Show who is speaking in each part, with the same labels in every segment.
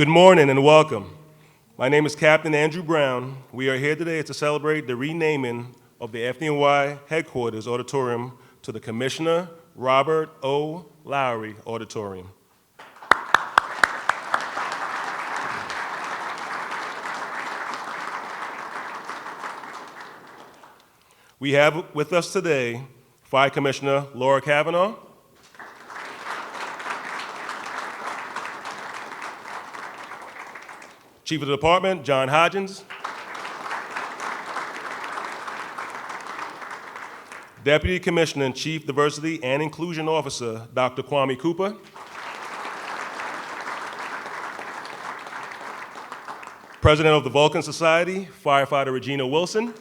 Speaker 1: Good morning and welcome. My name is Captain Andrew Brown. We are here today to celebrate the renaming of the FDNY headquarters auditorium to the Commissioner Robert O. Lowery Auditorium. We have with us today Fire Commissioner Laura Kavanagh, Chief of the Department, John Hodgins, Deputy Commissioner and Chief Diversity and Inclusion Officer, Dr. Kwame Cooper, President of the Vulcan Society, Firefighter Regina Wilson,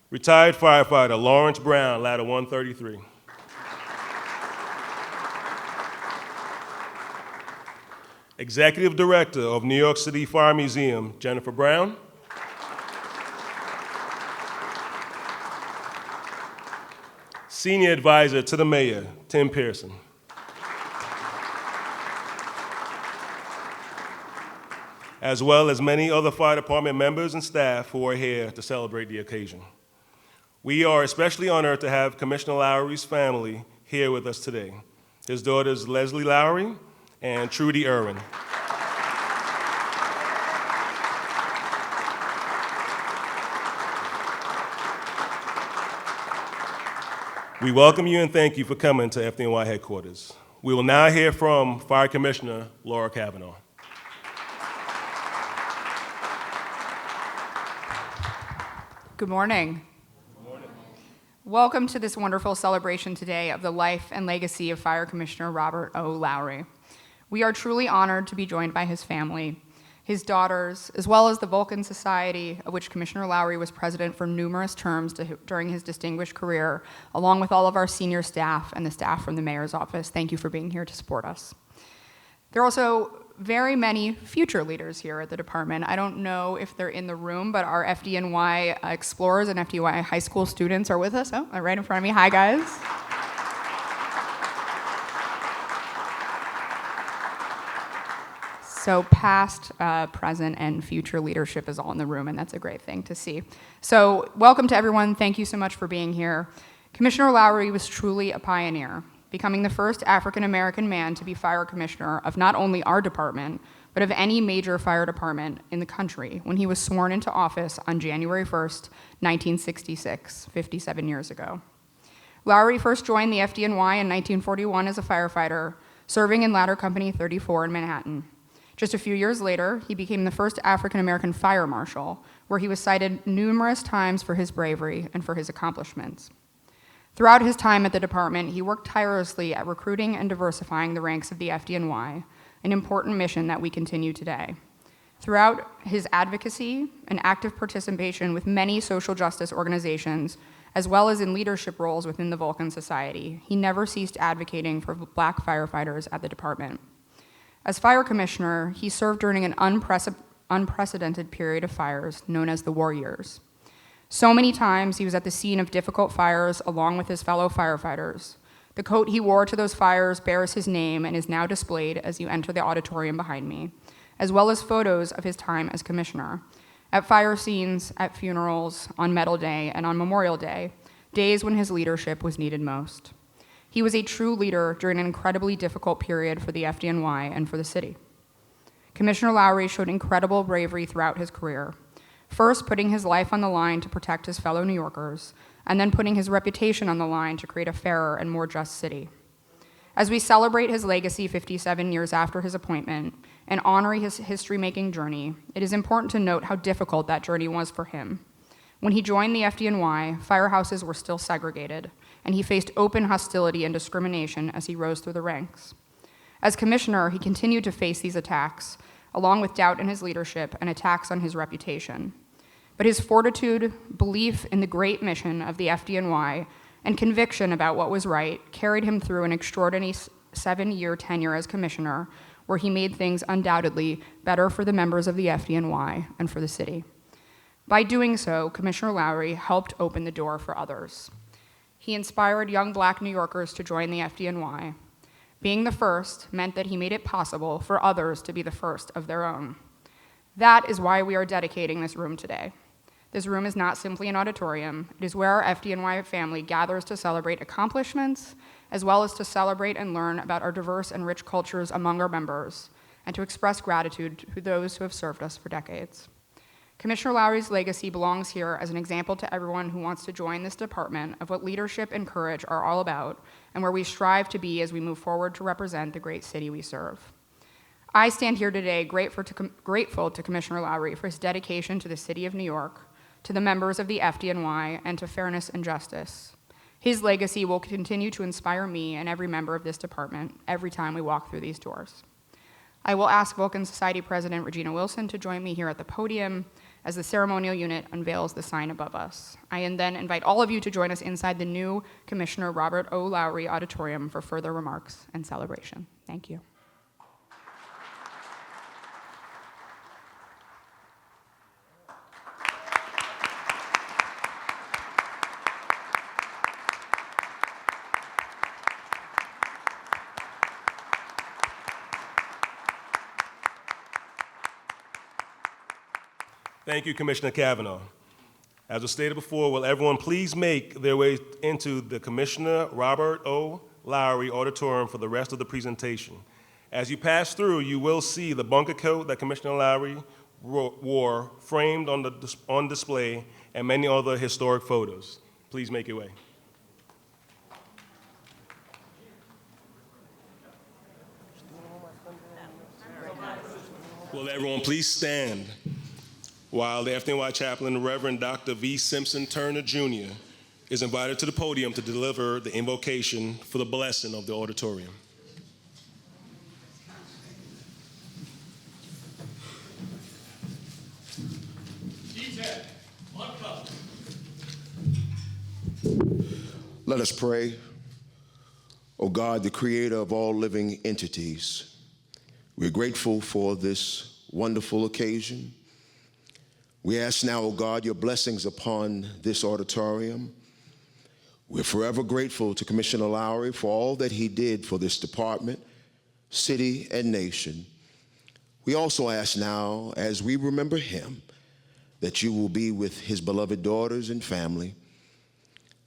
Speaker 1: Retired Firefighter Lawrence Brown, Ladder 133. Executive Director of New York City Fire Museum, Jennifer Brown. Senior Advisor to the Mayor, Tim Pearson. As well as many other fire department members and staff who are here to celebrate the occasion. We are especially honored to have Commissioner Lowery's family here with us today. His daughters, Leslie Lowery and Trudy Irwin. We welcome you and thank you for coming to FDNY headquarters. We will now hear from Fire Commissioner Laura Kavanagh.
Speaker 2: Good morning. Welcome to this wonderful celebration today of the life and legacy of Fire Commissioner Robert O. Lowery. We are truly honored to be joined by his family, his daughters, as well as the Vulcan Society, of which Commissioner Lowery was president for numerous terms during his distinguished career, along with all of our senior staff and the staff from the mayor's office. Thank you for being here to support us. There are also very many future leaders here at the department. I don't know if they're in the room, but our FDNY Explorers and FDNY high school students are with us. Oh, right in front of me. Hi, guys. So past, present, and future leadership is all in the room, and that's a great thing to see. So welcome to everyone. Thank you so much for being here. Commissioner Lowery was truly a pioneer, becoming the first African-American man to be fire commissioner of not only our department, but of any major fire department in the country when he was sworn into office on January 1st, 1966, 57 years ago. Lowery first joined the FDNY in 1941 as a firefighter, serving in Ladder Company 34 in Manhattan. Just a few years later, he became the first African-American fire marshal, where he was cited numerous times for his bravery and for his accomplishments. Throughout his time at the department, he worked tirelessly at recruiting and diversifying the ranks of the FDNY, an important mission that we continue today. Throughout his advocacy and active participation with many social justice organizations, as well as in leadership roles within the Vulcan Society, he never ceased advocating for Black firefighters at the department. As fire commissioner, he served during an unprecedented period of fires known as the war years. So many times he was at the scene of difficult fires along with his fellow firefighters. The coat he wore to those fires bears his name and is now displayed as you enter the auditorium behind me, as well as photos of his time as commissioner, at fire scenes, at funerals, on Medal Day, and on Memorial Day, days when his leadership was needed most. He was a true leader during an incredibly difficult period for the FDNY and for the city. Commissioner Lowery showed incredible bravery throughout his career, first putting his life on the line to protect his fellow New Yorkers, and then putting his reputation on the line to create a fairer and more just city. As we celebrate his legacy 57 years after his appointment and honor his history-making journey, it is important to note how difficult that journey was for him. When he joined the FDNY, firehouses were still segregated, and he faced open hostility and discrimination as he rose through the ranks. As commissioner, he continued to face these attacks, along with doubt in his leadership and attacks on his reputation. But his fortitude, belief in the great mission of the FDNY, and conviction about what was right carried him through an extraordinary 7-year tenure as commissioner, where he made things undoubtedly better for the members of the FDNY and for the city. By doing so, Commissioner Lowery helped open the door for others. He inspired young Black New Yorkers to join the FDNY. Being the first meant that he made it possible for others to be the first of their own. That is why we are dedicating this room today. This room is not simply an auditorium. It is where our FDNY family gathers to celebrate accomplishments, as well as to celebrate and learn about our diverse and rich cultures among our members, and to express gratitude to those who have served us for decades. Commissioner Lowry's legacy belongs here as an example to everyone who wants to join this department of what leadership and courage are all about, and where we strive to be as we move forward to represent the great city we serve. I stand here today grateful to Commissioner Lowry for his dedication to the city of New York, to the members of the FDNY, and to fairness and justice. His legacy will continue to inspire me and every member of this department every time we walk through these doors. I will ask Vulcan Society President Regina Wilson to join me here at the podium as the ceremonial unit unveils the sign above us. I then invite all of you to join us inside the new Commissioner Robert O. Lowery Auditorium for further remarks and celebration. Thank you.
Speaker 1: Thank you, Commissioner Kavanagh. As was stated before, will everyone please make their way into the Commissioner Robert O. Lowery Auditorium for the rest of the presentation. As you pass through, you will see the bunker coat that Commissioner Lowery wore framed on display and many other historic photos. Please make your way. Will everyone please stand while the FDNY chaplain, Reverend Dr. V. Simpson Turner, Jr., is invited to the podium to deliver the invocation for the blessing of the auditorium.
Speaker 3: Let us pray. O God, the creator of all living entities, we're grateful for this wonderful occasion. We ask now, O God, your blessings upon this auditorium. We're forever grateful to Commissioner Lowery for all that he did for this department, city, and nation. We also ask now, as we remember him, that you will be with his beloved daughters and family.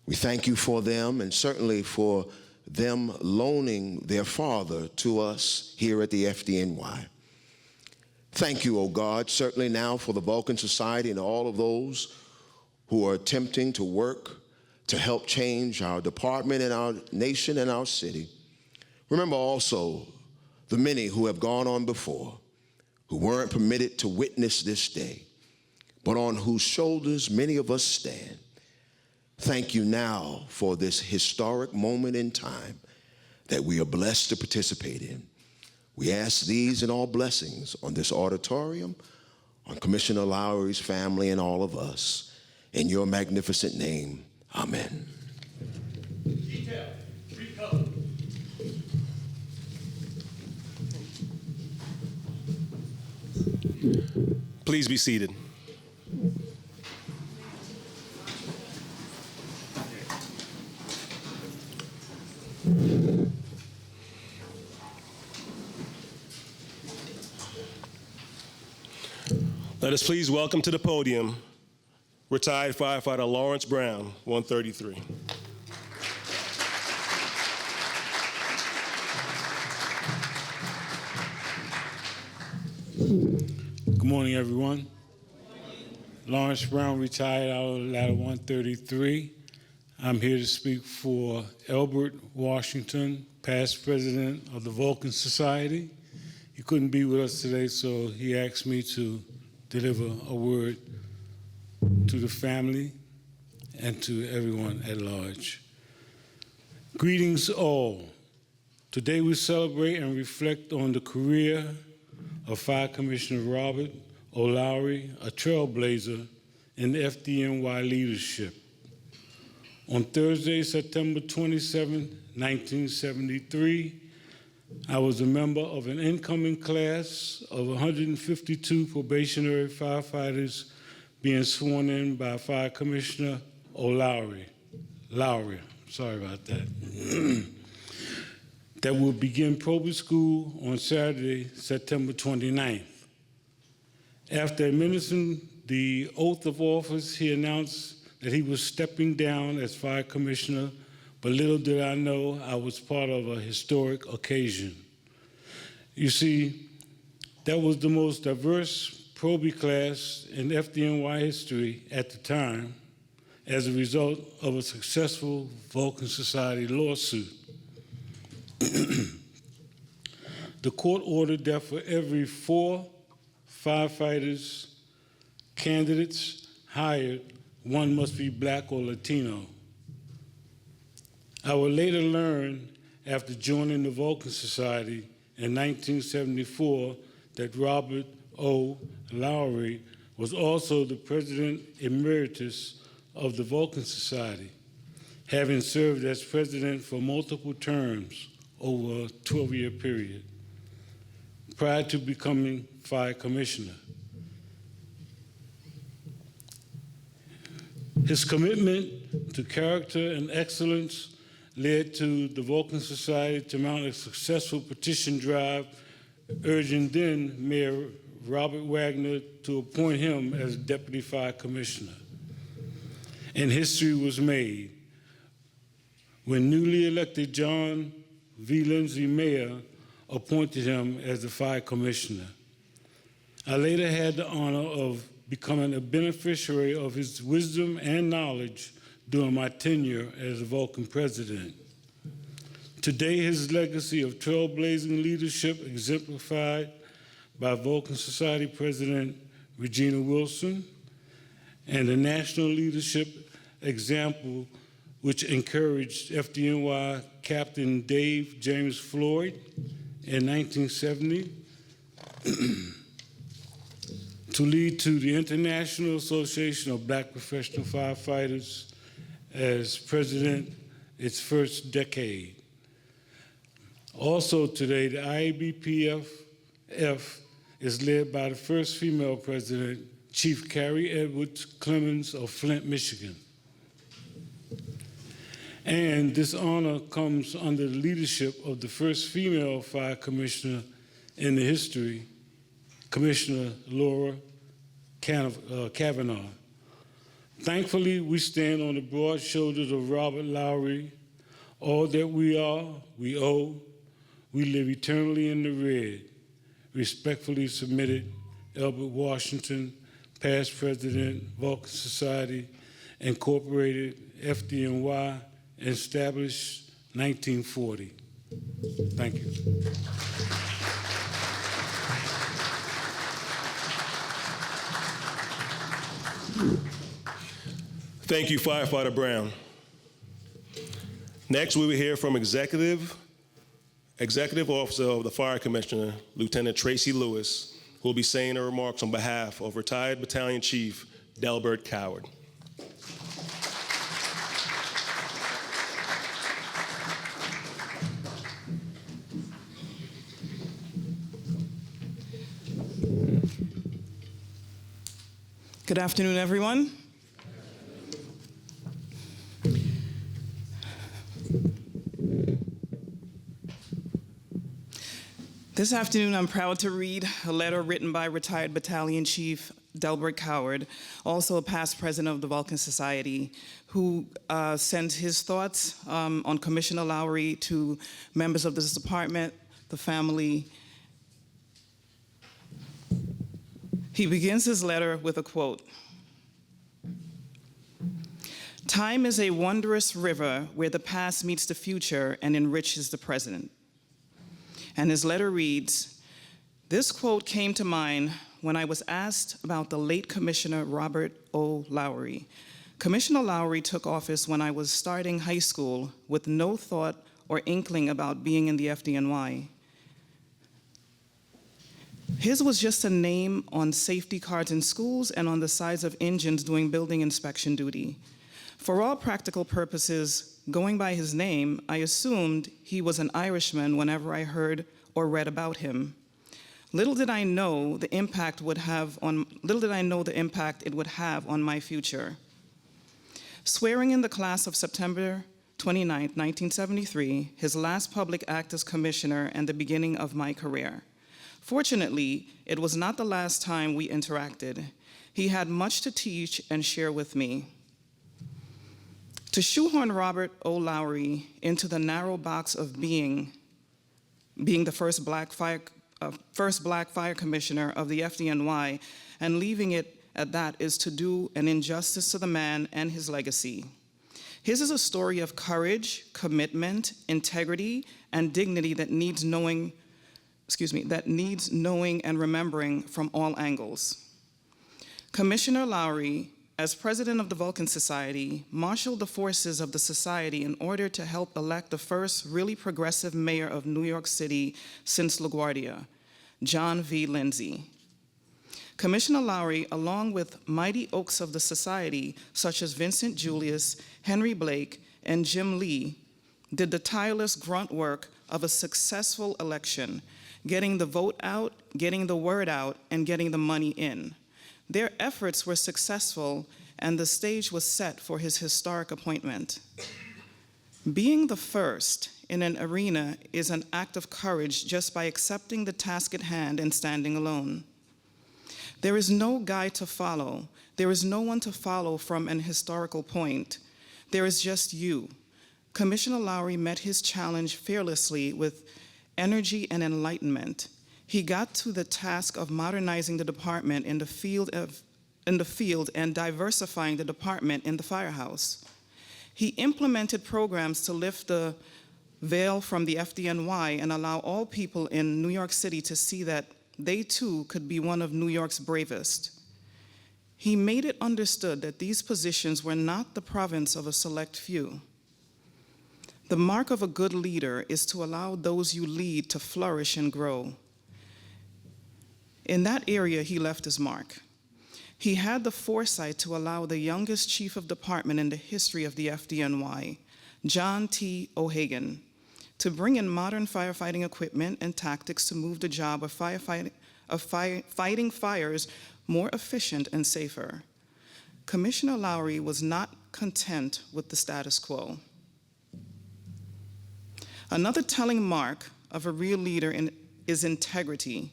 Speaker 3: We thank you for them and certainly for them loaning their father to us here at the FDNY. Thank you, O God, certainly now for the Vulcan Society and all of those who are attempting to work to help change our department and our nation and our city. Remember also the many who have gone on before, who weren't permitted to witness this day, but on whose shoulders many of us stand. Thank you now for this historic moment in time that we are blessed to participate in. We ask these and all blessings on this auditorium, on Commissioner Lowery's family and all of us. In your magnificent name, amen.
Speaker 1: Detail, recover. Please be seated. Let us please welcome to the podium retired firefighter Lawrence Brown, 133.
Speaker 4: Good morning, everyone. Lawrence Brown, retired out of Ladder 133. I'm here to speak for Elbert Washington, past president of the Vulcan Society. He couldn't be with us today, so he asked me to deliver a word to the family and to everyone at large. Greetings all. Today we celebrate and reflect on the career of Fire Commissioner Robert O. Lowery, a trailblazer in the FDNY leadership. On Thursday, September 27, 1973, I was a member of an incoming class of 152 probationary firefighters being sworn in by Fire Commissioner O. Lowery. sorry about that, that will begin probate school on Saturday, September 29th. After administering the oath of office, he announced that he was stepping down as fire commissioner, but little did I know I was part of a historic occasion. You see, that was the most diverse probate class in FDNY history at the time as a result of a successful Vulcan Society lawsuit. The court ordered that for every 4 firefighters candidates hired, 1 must be Black or Latino. I would later learn, after joining the Vulcan Society in 1974, that Robert O. Lowery was also the president emeritus of the Vulcan Society, having served as president for multiple terms over a 12-year period, prior to becoming fire commissioner. His commitment to character and excellence led to the Vulcan Society to mount a successful petition drive urging then Mayor Robert Wagner to appoint him as Deputy Fire Commissioner. And history was made when newly elected John V. Lindsay Mayor appointed him as the Fire Commissioner. I later had the honor of becoming a beneficiary of his wisdom and knowledge during my tenure as the Vulcan president. Today, his legacy of trailblazing leadership exemplified by Vulcan Society President Regina Wilson and the national leadership example which encouraged FDNY Captain Dave James Floyd in 1970 to lead to the International Association of Black Professional Firefighters as president its first decade. Also today, the IABPF is led by the first female president, Chief Carrie Edwards Clemens of Flint, Michigan. And this honor comes under the leadership of the first female fire commissioner in the history, Commissioner Laura Kavanagh. Thankfully, we stand on the broad shoulders of Robert Lowery. All that we are, we owe. We live eternally in the red. Respectfully submitted, Albert Washington, past president, Vulcan Society, Incorporated, FDNY, established 1940. Thank you.
Speaker 1: Thank you, Firefighter Brown. Next, we will hear from Executive Officer of the Fire Commissioner, Lieutenant Tracy Lewis, who will be saying her remarks on behalf of retired Battalion Chief Delbert Coward.
Speaker 5: Good afternoon, everyone. This afternoon, I'm proud to read a letter written by retired Battalion Chief Delbert Coward, also a past president of the Vulcan Society, who sent his thoughts on Commissioner Lowery to members of this department, the family. He begins his letter with a quote. "Time is a wondrous river where the past meets the future and enriches the present." And his letter reads, "This quote came to mind when I was asked about the late Commissioner Robert O. Lowery. Commissioner Lowery took office when I was starting high school with no thought or inkling about being in the FDNY. His was just a name on safety cards in schools and on the sides of engines doing building inspection duty. For all practical purposes, going by his name, I assumed he was an Irishman whenever I heard or read about him. Little did I know the impact it would have on my future. Swearing in the class of September 29, 1973, his last public act as commissioner and the beginning of my career. Fortunately, it was not the last time we interacted. He had much to teach and share with me. To shoehorn Robert O. Lowery into the narrow box of being the first black fire commissioner of the FDNY and leaving it at that is to do an injustice to the man and his legacy. His is a story of courage, commitment, integrity, and dignity that needs knowing and remembering from all angles. Commissioner Lowery, as president of the Vulcan Society, marshaled the forces of the society in order to help elect the first really progressive mayor of New York City since LaGuardia, John V. Lindsay. Commissioner Lowery, along with mighty oaks of the society, such as Vincent Julius, Henry Blake, and Jim Lee, did the tireless grunt work of a successful election, getting the vote out, getting the word out, and getting the money in. Their efforts were successful, and the stage was set for his historic appointment. Being the first in an arena is an act of courage just by accepting the task at hand and standing alone. There is no guide to follow. There is no one to follow from an historical point. There is just you. Commissioner Lowery met his challenge fearlessly with energy and enlightenment. He got to the task of modernizing the department in the field and diversifying the department in the firehouse. He implemented programs to lift the veil from the FDNY and allow all people in New York City to see that they too could be one of New York's bravest. He made it understood that these positions were not the province of a select few. The mark of a good leader is to allow those you lead to flourish and grow. In that area, he left his mark. He had the foresight to allow the youngest chief of department in the history of the FDNY, John T. O'Hagan, to bring in modern firefighting equipment and tactics to move the job of fighting fires more efficient and safer. Commissioner Lowery was not content with the status quo. Another telling mark of a real leader is integrity.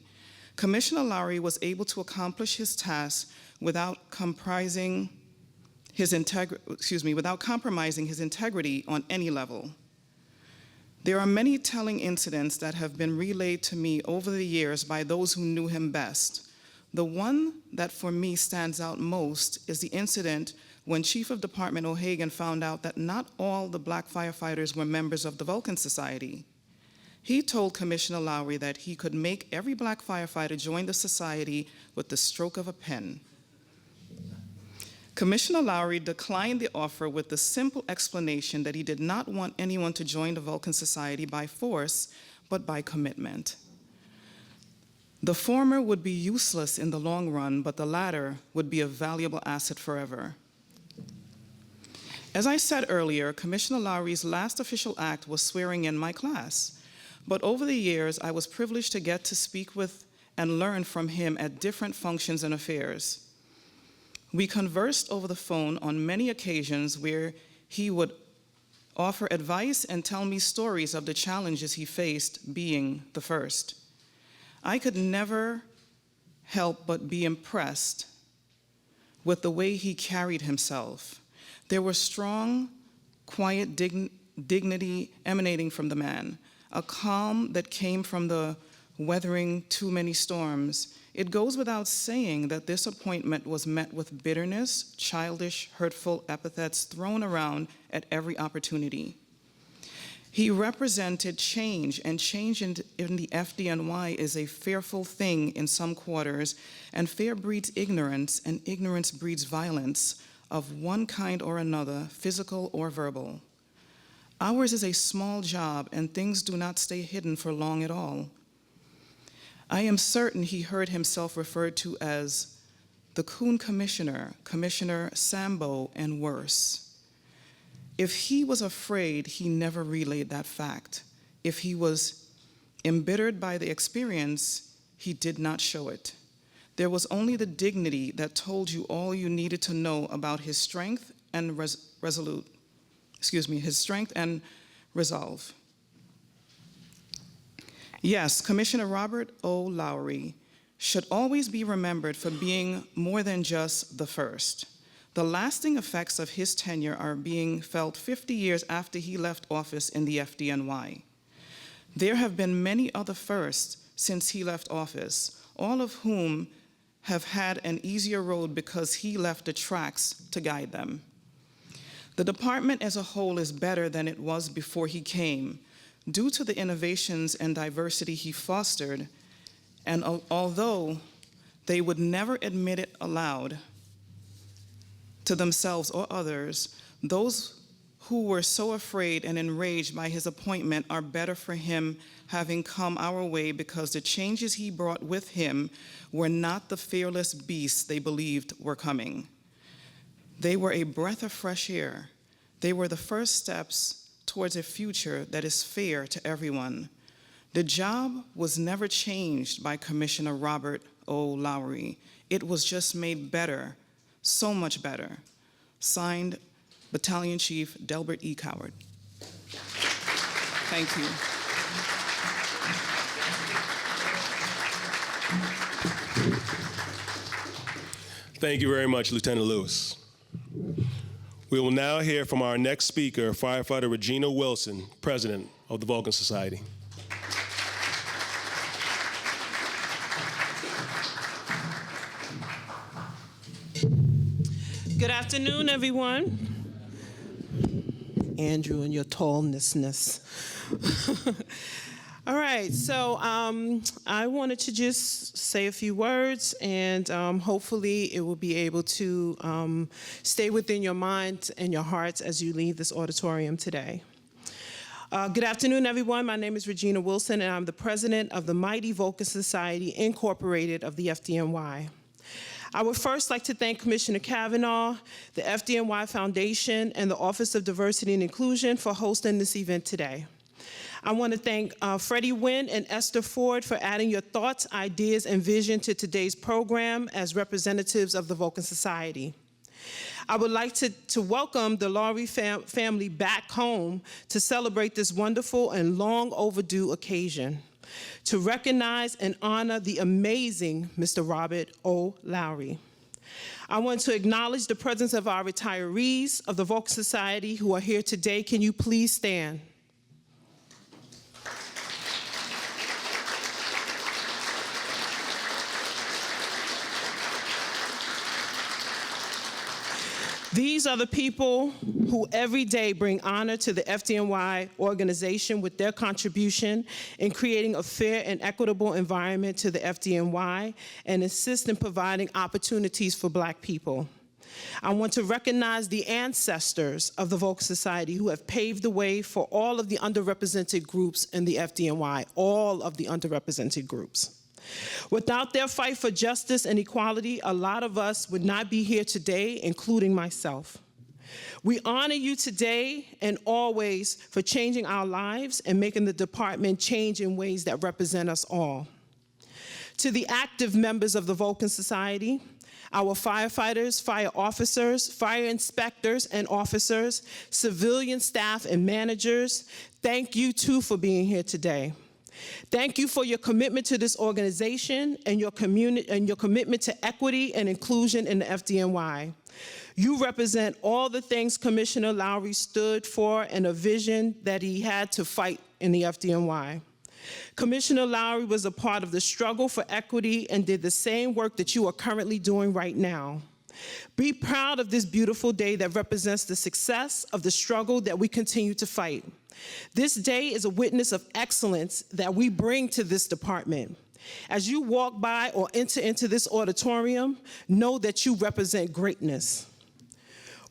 Speaker 5: Commissioner Lowery was able to accomplish his task without compromising his integrity on any level. There are many telling incidents that have been relayed to me over the years by those who knew him best. The one that for me stands out most is the incident when Chief of Department O'Hagan found out that not all the black firefighters were members of the Vulcan Society. He told Commissioner Lowery that he could make every black firefighter join the society with the stroke of a pen. Commissioner Lowery declined the offer with the simple explanation that he did not want anyone to join the Vulcan Society by force, but by commitment. The former would be useless in the long run, but the latter would be a valuable asset forever. As I said earlier, Commissioner Lowery's last official act was swearing in my class, but over the years, I was privileged to get to speak with and learn from him at different functions and affairs. We conversed over the phone on many occasions where he would offer advice and tell me stories of the challenges he faced being the first. I could never help but be impressed with the way he carried himself. There was strong, quiet dignity emanating from the man, a calm that came from the weathering too many storms. It goes without saying that this appointment was met with bitterness, childish, hurtful epithets thrown around at every opportunity. He represented change, and change in the FDNY is a fearful thing in some quarters, and fear breeds ignorance, and ignorance breeds violence of one kind or another, physical or verbal. Ours is a small job, and things do not stay hidden for long at all. I am certain he heard himself referred to as the Coon Commissioner, Commissioner Sambo, and worse. If he was afraid, he never relayed that fact. If he was embittered by the experience, he did not show it. There was only the dignity that told you all you needed to know about his strength and resolute. his strength and resolve. Yes, Commissioner Robert O. Lowery should always be remembered for being more than just the first. The lasting effects of his tenure are being felt 50 years after he left office in the FDNY. There have been many other firsts since he left office, all of whom have had an easier road because he left the tracks to guide them. The department as a whole is better than it was before he came, due to the innovations and diversity he fostered, and although they would never admit it aloud to themselves or others, those who were so afraid and enraged by his appointment are better for him having come our way, because the changes he brought with him were not the fearless beasts they believed were coming. They were a breath of fresh air. They were the first steps towards a future that is fair to everyone. The job was never changed by Commissioner Robert O. Lowery. It was just made better, so much better. Signed, Battalion Chief Delbert E. Coward. Thank you.
Speaker 1: Thank you very much, Lieutenant Lewis. We will now hear from our next speaker, Firefighter Regina Wilson, President of the Vulcan Society.
Speaker 6: Good afternoon, everyone. Andrew and your tallness. All right, so I wanted to just say a few words, and hopefully it will be able to stay within your minds and your hearts as you leave this auditorium today. Good afternoon, everyone. My name is Regina Wilson, and I'm the president of the mighty Vulcan Society, Incorporated of the FDNY. I would first like to thank Commissioner Kavanagh, the FDNY Foundation, and the Office of Diversity and Inclusion for hosting this event today. I want to thank Freddie Wynn and Esther Ford for adding your thoughts, ideas, and vision to today's program as representatives of the Vulcan Society. I would like to welcome the Lowery family back home to celebrate this wonderful and long overdue occasion, to recognize and honor the amazing Mr. Robert O. Lowery. I want to acknowledge the presence of our retirees of the Vulcan Society who are here today. Can you please stand? These are the people who every day bring honor to the FDNY organization with their contribution in creating a fair and equitable environment to the FDNY and assist in providing opportunities for Black people. I want to recognize the ancestors of the Vulcan Society who have paved the way for all of the underrepresented groups in the FDNY, all of the underrepresented groups. Without their fight for justice and equality, a lot of us would not be here today, including myself. We honor you today and always for changing our lives and making the department change in ways that represent us all. To the active members of the Vulcan Society, our firefighters, fire officers, fire inspectors and officers, civilian staff and managers, thank you too for being here today. Thank you for your commitment to this organization and your commitment to equity and inclusion in the FDNY. You represent all the things Commissioner Lowery stood for and a vision that he had to fight in the FDNY. Commissioner Lowery was a part of the struggle for equity and did the same work that you are currently doing right now. Be proud of this beautiful day that represents the success of the struggle that we continue to fight. This day is a witness of excellence that we bring to this department. As you walk by or enter into this auditorium, know that you represent greatness.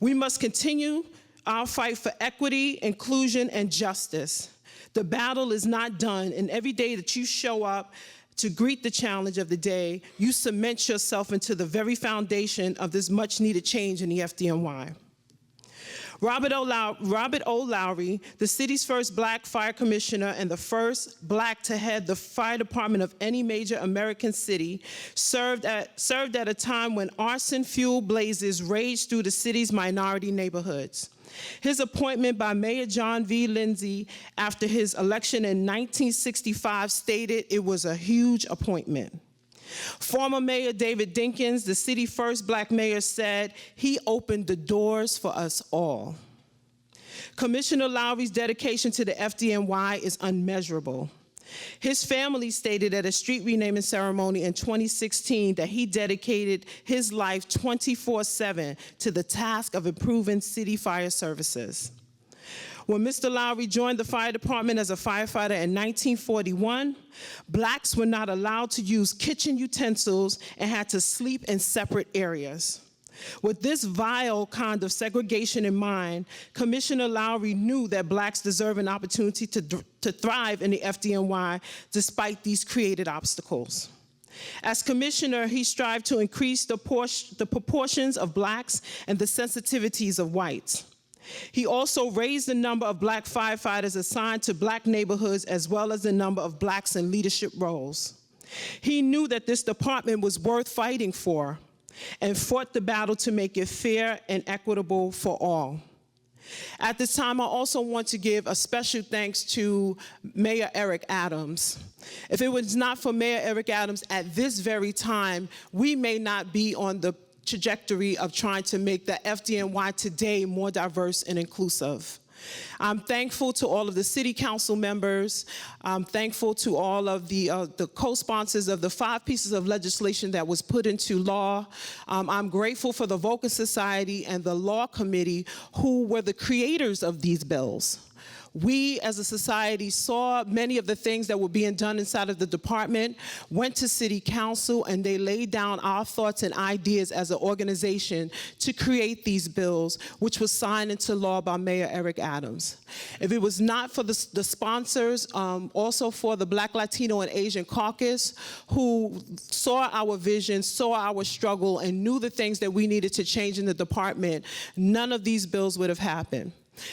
Speaker 6: We must continue our fight for equity, inclusion, and justice. The battle is not done, and every day that you show up to greet the challenge of the day, you cement yourself into the very foundation of this much-needed change in the FDNY. Robert O. Lowery, the city's first Black fire commissioner and the first Black to head the fire department of any major American city, served at a time when arson-fueled blazes raged through the city's minority neighborhoods. His appointment by Mayor John V. Lindsay after his election in 1965 stated it was a huge appointment. Former Mayor David Dinkins, the city's first black mayor, said he opened the doors for us all. Commissioner Lowery's dedication to the FDNY is unmeasurable. His family stated at a street renaming ceremony in 2016 that he dedicated his life 24/7 to the task of improving city fire services. When Mr. Lowery joined the fire department as a firefighter in 1941, blacks were not allowed to use kitchen utensils and had to sleep in separate areas. With this vile kind of segregation in mind, Commissioner Lowery knew that blacks deserve an opportunity to thrive in the FDNY despite these created obstacles. As commissioner, he strived to increase the proportions of blacks and the sensitivities of whites. He also raised the number of black firefighters assigned to black neighborhoods as well as the number of blacks in leadership roles. He knew that this department was worth fighting for and fought the battle to make it fair and equitable for all. At this time, I also want to give a special thanks to Mayor Eric Adams. If it was not for Mayor Eric Adams at this very time, we may not be on the trajectory of trying to make the FDNY today more diverse and inclusive. I'm thankful to all of the city council members. I'm thankful to all of the co-sponsors of the 5 pieces of legislation that was put into law. I'm grateful for the Vulcan Society and the Law Committee who were the creators of these bills. We as a society saw many of the things that were being done inside of the department, went to city council, and they laid down our thoughts and ideas as an organization to create these bills, which was signed into law by Mayor Eric Adams. If it was not for the sponsors, also for the Black, Latino, and Asian Caucus, who saw our vision, saw our struggle, and knew the things that we needed to change in the department, none of these bills would have happened.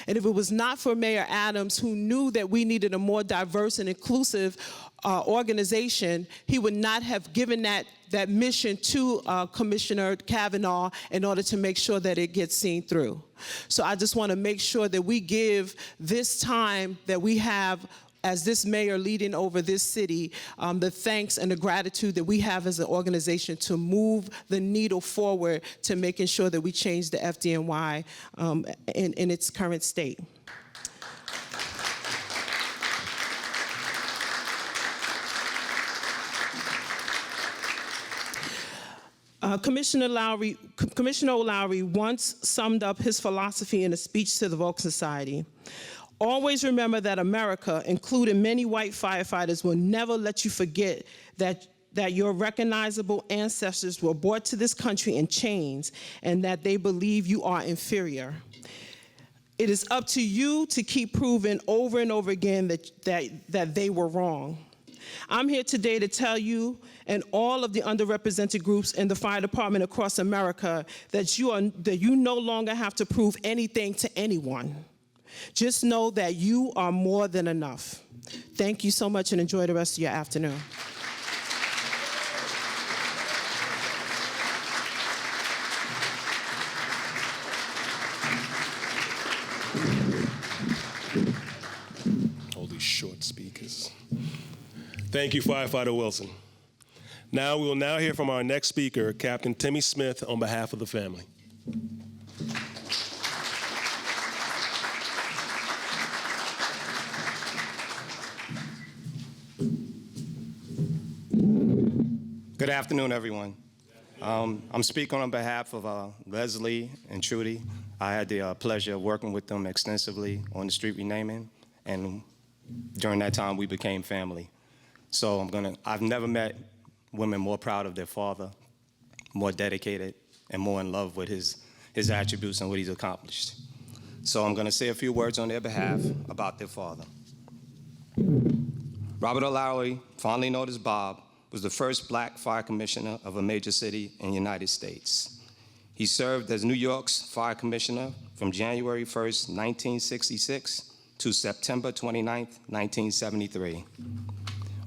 Speaker 6: And if it was not for Mayor Adams, who knew that we needed a more diverse and inclusive organization, he would not have given that mission to Commissioner Kavanagh in order to make sure that it gets seen through. So I just want to make sure that we give this time that we have as this mayor leading over this city, the thanks and the gratitude that we have as an organization to move the needle forward to making sure that we change the FDNY in its current state. Commissioner Lowery once summed up his philosophy in a speech to the Vulcan Society. Always remember that America, including many white firefighters, will never let you forget that your recognizable ancestors were brought to this country in chains and that they believe you are inferior. It is up to you to keep proving over and over again that they were wrong. I'm here today to tell you and all of the underrepresented groups in the fire department across America that you no longer have to prove anything to anyone. Just know that you are more than enough. Thank you so much and enjoy the rest of your afternoon.
Speaker 1: All these short speakers. Thank you, Firefighter Wilson. Now we will now hear from our next speaker, Captain Timmy Smith, on behalf of the family.
Speaker 7: Good afternoon, everyone. I'm speaking on behalf of Leslie and Trudy. I had the pleasure of working with them extensively on the street renaming, and during that time we became family. So I've never met women more proud of their father, more dedicated, and more in love with his attributes and what he's accomplished. So I'm going to say a few words on their behalf about their father. Robert Lowery, fondly known as Bob, was the first black fire commissioner of a major city in the United States. He served as New York's fire commissioner from January 1st, 1966 to September 29th, 1973.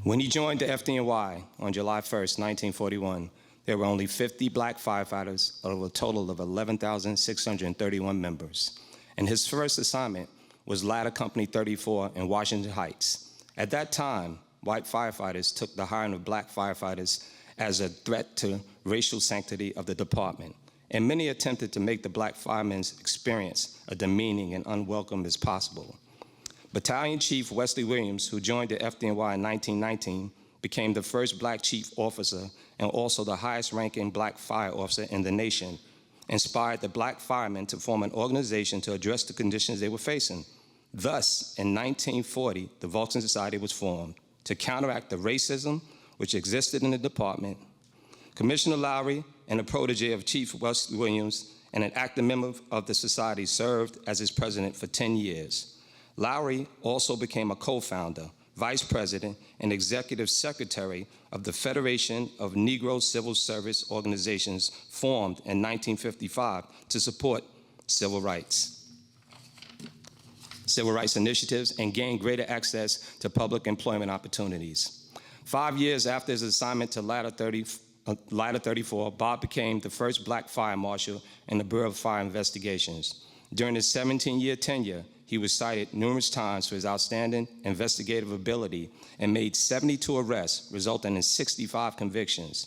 Speaker 7: When he joined the FDNY on July 1st, 1941, there were only 50 black firefighters out of a total of 11,631 members. and his first assignment was Ladder Company 34 in Washington Heights. At that time, white firefighters took the hiring of black firefighters as a threat to racial sanctity of the department, and many attempted to make the black firemen's experience as demeaning and unwelcome as possible. Battalion Chief Wesley Williams, who joined the FDNY in 1919, became the first black chief officer and also the highest ranking black fire officer in the nation, inspired the black firemen to form an organization to address the conditions they were facing. Thus, in 1940, the Vulcan Society was formed to counteract the racism which existed in the department. Commissioner Lowery, and a protege of Chief Wesley Williams and an active member of the society, served as its president for 10 years. Lowery also became a co-founder, vice president, and executive secretary of the Federation of Negro Civil Service Organizations, formed in 1955 to support civil rights initiatives and gain greater access to public employment opportunities. 5 years after his assignment to Ladder 34, Bob became the first black fire marshal in the Bureau of Fire Investigations. During his 17-year tenure, he was cited numerous times for his outstanding investigative ability and made 72 arrests, resulting in 65 convictions.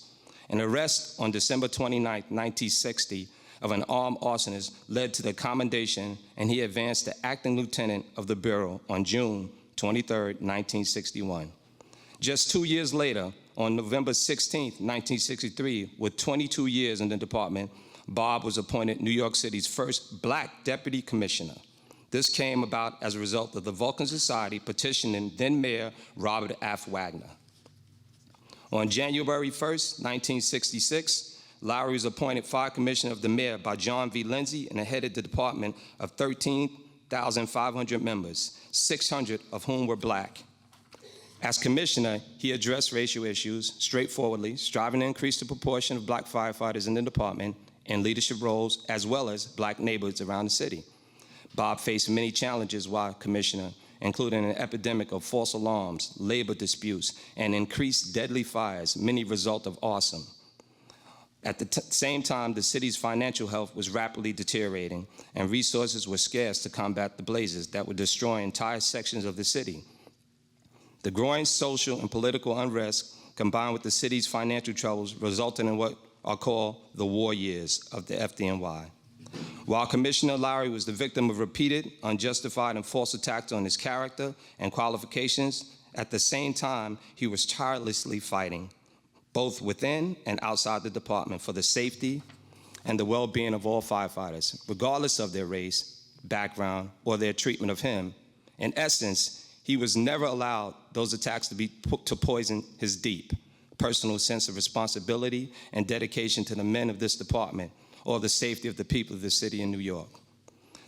Speaker 7: An arrest on December 29, 1960, of an armed arsonist led to the commendation, and he advanced to acting lieutenant of the Bureau on June 23, 1961. Just 2 years later, on November 16, 1963, with 22 years in the department, Bob was appointed New York City's first black deputy commissioner. This came about as a result of the Vulcan Society petitioning then-Mayor Robert F. Wagner. On January 1, 1966, Lowery was appointed fire commissioner of the mayor by John V. Lindsay and headed the department of 13,500 members, 600 of whom were black. As commissioner, he addressed racial issues straightforwardly, striving to increase the proportion of black firefighters in the department in leadership roles, as well as black neighborhoods around the city. Bob faced many challenges while commissioner, including an epidemic of false alarms, labor disputes, and increased deadly fires, many result of arson. At the same time, the city's financial health was rapidly deteriorating, and resources were scarce to combat the blazes that would destroy entire sections of the city. The growing social and political unrest, combined with the city's financial troubles, resulted in what are called the war years of the FDNY. While Commissioner Lowery was the victim of repeated, unjustified, and false attacks on his character and qualifications, at the same time, he was tirelessly fighting, both within and outside the department, for the safety and the well-being of all firefighters, regardless of their race, background, or their treatment of him. In essence, he was never allowed those attacks to poison his deep personal sense of responsibility and dedication to the men of this department, or the safety of the people of the city in New York.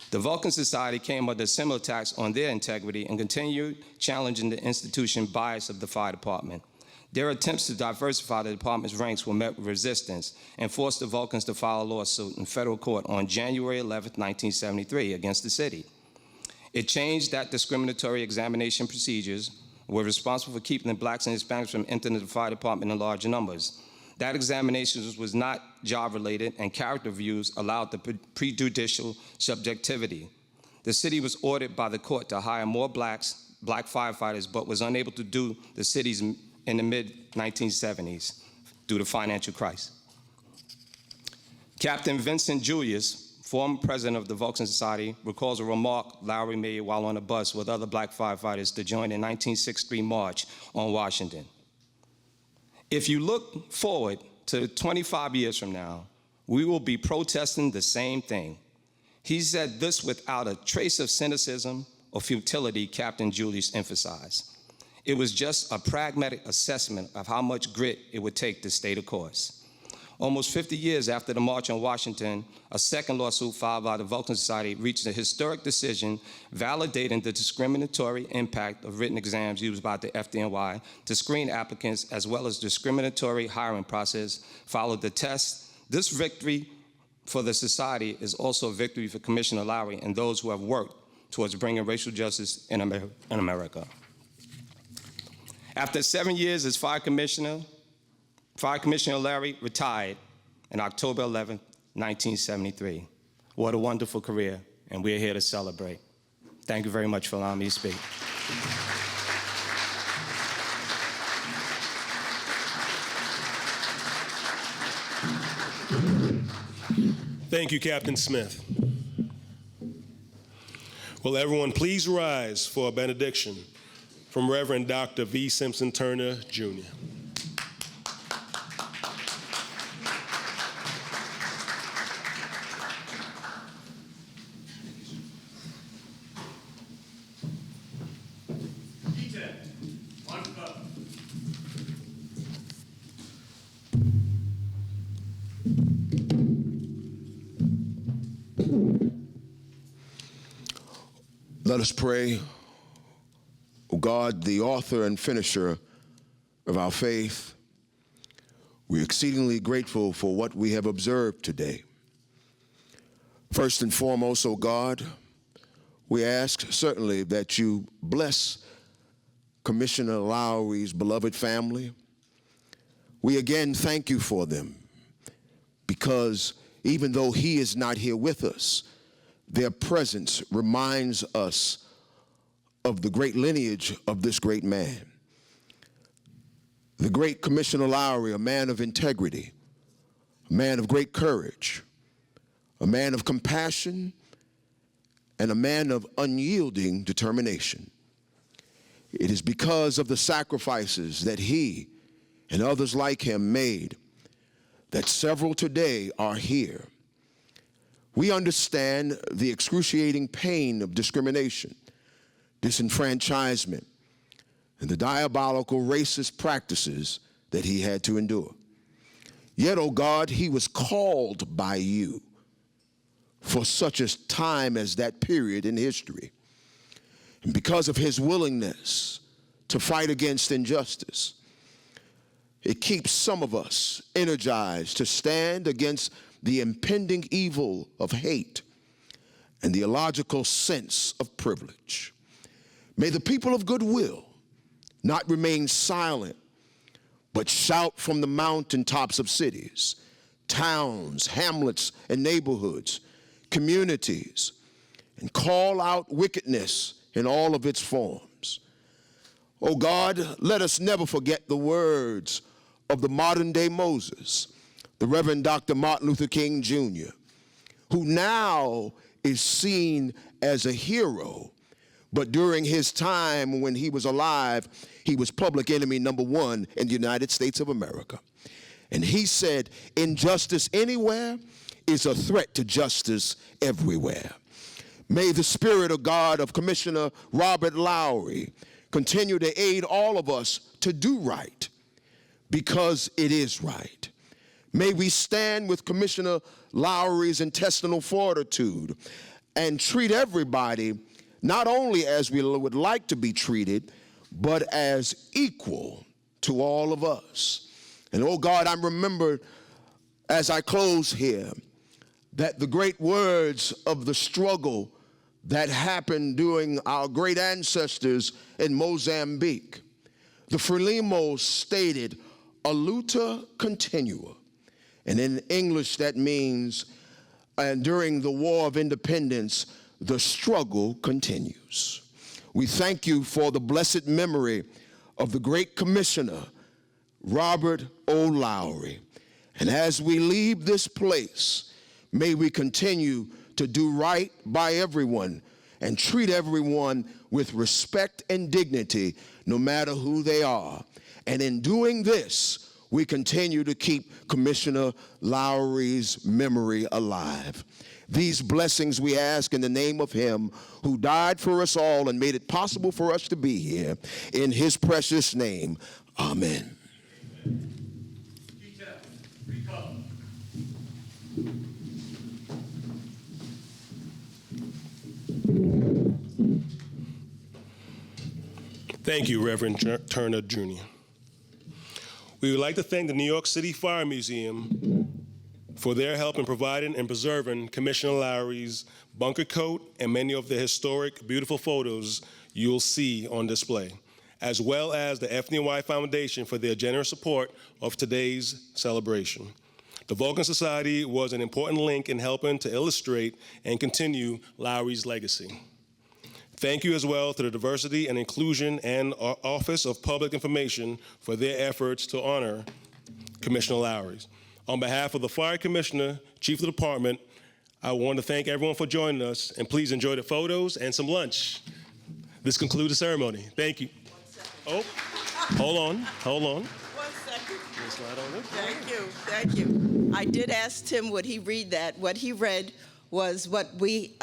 Speaker 7: The Vulcan Society came under similar attacks on their integrity and continued challenging the institution bias of the fire department. Their attempts to diversify the department's ranks were met with resistance and forced the Vulcans to file a lawsuit in federal court on January 11, 1973 against the city. It changed that discriminatory examination procedures were responsible for keeping the blacks and Hispanics from entering the fire department in large numbers. That examination was not job-related, and character reviews allowed the prejudicial subjectivity. The city was ordered by the court to hire more black firefighters, but was unable to do the cities in the mid-1970s due to financial crisis. Captain Vincent Julius, former president of the Vulcan Society, recalls a remark Lowery made while on a bus with other black firefighters to join the 1963 March on Washington. If you look forward to 25 years from now, we will be protesting the same thing. He said this without a trace of cynicism or futility, Captain Julius emphasized. It was just a pragmatic assessment of how much grit it would take to stay the course. Almost 50 years after the March on Washington, a second lawsuit filed by the Vulcan Society reached a historic decision validating the discriminatory impact of written exams used by the FDNY to screen applicants, as well as discriminatory hiring process followed the test. This victory for the society is also a victory for Commissioner Lowery and those who have worked towards bringing racial justice in America. After 7 years as Fire Commissioner Lowery retired on October 11, 1973. What a wonderful career and we're here to celebrate. Thank you very much for allowing me to speak.
Speaker 1: Thank you, Captain Smith. Will everyone please rise for a benediction from Reverend Dr. V. Simpson Turner, Jr.
Speaker 3: Let us pray. O God, the author and finisher of our faith, we're exceedingly grateful for what we have observed today. First and foremost, O God, we ask certainly that you bless Commissioner Lowery's beloved family. We again thank you for them, because even though he is not here with us, their presence reminds us of the great lineage of this great man. The great Commissioner Lowery, a man of integrity, a man of great courage, a man of compassion, and a man of unyielding determination. It is because of the sacrifices that he and others like him made that several today are here. We understand the excruciating pain of discrimination, disenfranchisement, and the diabolical racist practices that he had to endure. Yet, O God, he was called by you for such a time as that period in history. And because of his willingness to fight against injustice, it keeps some of us energized to stand against the impending evil of hate and the illogical sense of privilege. May the people of goodwill not remain silent, but shout from the mountaintops of cities, towns, hamlets, and neighborhoods, communities, and call out wickedness in all of its forms. Oh God, let us never forget the words of the modern day Moses, the Reverend Dr. Martin Luther King Jr., who now is seen as a hero, but during his time when he was alive, he was public enemy number one in the United States of America. And he said, injustice anywhere is a threat to justice everywhere. May the Spirit of God of Commissioner Robert Lowery continue to aid all of us to do right, because it is right. May we stand with Commissioner Lowery's intestinal fortitude and treat everybody not only as we would like to be treated, but as equal to all of us. And oh God, I remember as I close here that the great words of the struggle that happened during our great ancestors in Mozambique. The Frelimo stated, a luta continua. And in English, that means, and during the War of Independence, the struggle continues. We thank you for the blessed memory of the great Commissioner, Robert O. Lowery. And as we leave this place, may we continue to do right by everyone and treat everyone with respect and dignity, no matter who they are. And in doing this, we continue to keep Commissioner Lowery's memory alive. These blessings we ask in the name of him who died for us all and made it possible for us to be here. In his precious name, amen.
Speaker 1: Thank you, Reverend Turner, Jr. We would like to thank the New York City Fire Museum for their help in providing and preserving Commissioner Lowery's bunker coat and many of the historic, beautiful photos you'll see on display, as well as the FDNY Foundation for their generous support of today's celebration. The Vulcan Society was an important link in helping to illustrate and continue Lowery's legacy. Thank you as well to the Diversity and Inclusion and Office of Public Information for their efforts to honor Commissioner Lowery. On behalf of the Fire Commissioner, Chief of the Department, I want to thank everyone for joining us, and please enjoy the photos and some lunch. This concludes the ceremony. Thank you. Oh, hold on.
Speaker 8: 1 second. Thank you. I did ask Tim would he read that. What he read was what we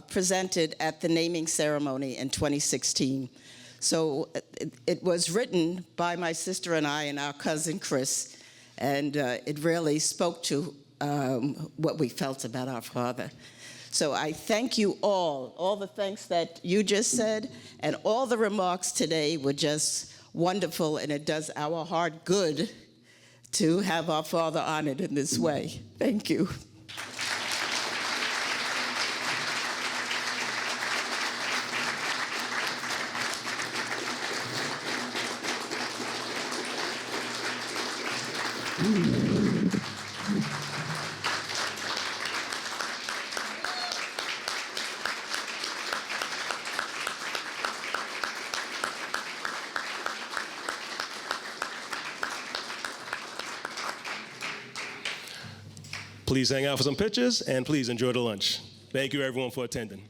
Speaker 8: presented at the naming ceremony in 2016. So it was written by my sister and I and our cousin Chris, and it really spoke to what we felt about our father. So I thank you all the thanks that you just said, and all the remarks today were just wonderful, and it does our heart good to have our father honored in this way. Thank you.
Speaker 1: Please hang out for some pictures, and please enjoy the lunch. Thank you, everyone, for attending.